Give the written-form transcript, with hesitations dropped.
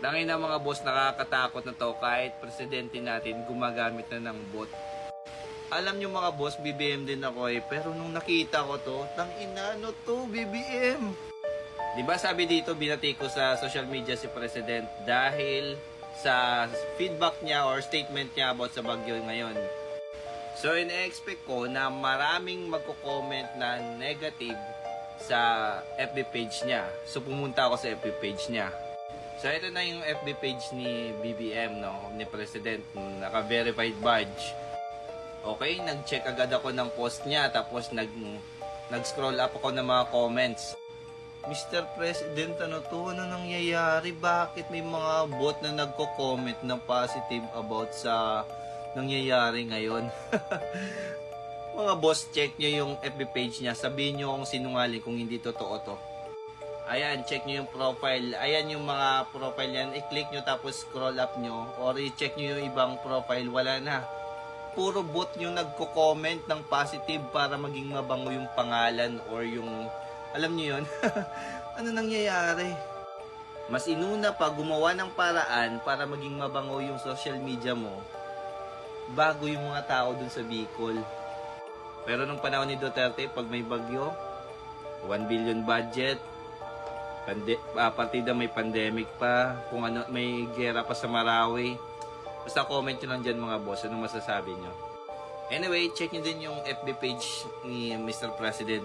Dangin na mga boss, nakakatakot na to kahit presidente natin gumagamit na ng bot. Alam nyo mga boss, BBM din ako pero nung nakita ko to, tangina ano to, BBM? Diba sabi dito, binati ko sa social media si President dahil sa feedback niya or statement niya about sa bagyo ngayon. So ina-expect ko na maraming magko-comment na negative sa FB page niya. So pumunta ako sa FB page niya. So ito na yung FB page ni BBM, no, ni President, naka-verified badge. Okay, nag-check agad ako ng post niya, tapos nag-scroll up ako ng mga comments. Mr. President, ano to? Ano nangyayari? Bakit may mga bot na nagko-comment na positive about sa nangyayari ngayon? Mga boss, check nyo yung FB page niya. Sabihin nyo kung sinungaling, kung hindi totoo to. Ayan, check nyo yung profile. Ayan yung mga profile yan. I-click nyo tapos scroll up nyo. Or i-check nyo yung ibang profile. Wala na. Puro bot yung nagko-comment ng positive para maging mabango yung pangalan or yung... Alam nyo yun? Ano nangyayari? Mas inuna pa gumawa ng paraan para maging mabango yung social media mo bago yung mga tao dun sa Bicol. Pero nung panahon ni Duterte, pag may bagyo, 1 billion budget, partida may pandemic pa, kung ano, may gera pa sa Marawi. Basta comment nyo lang dyan mga boss, anong masasabi nyo? Anyway, check nyo din yung FB page ni Mr. President.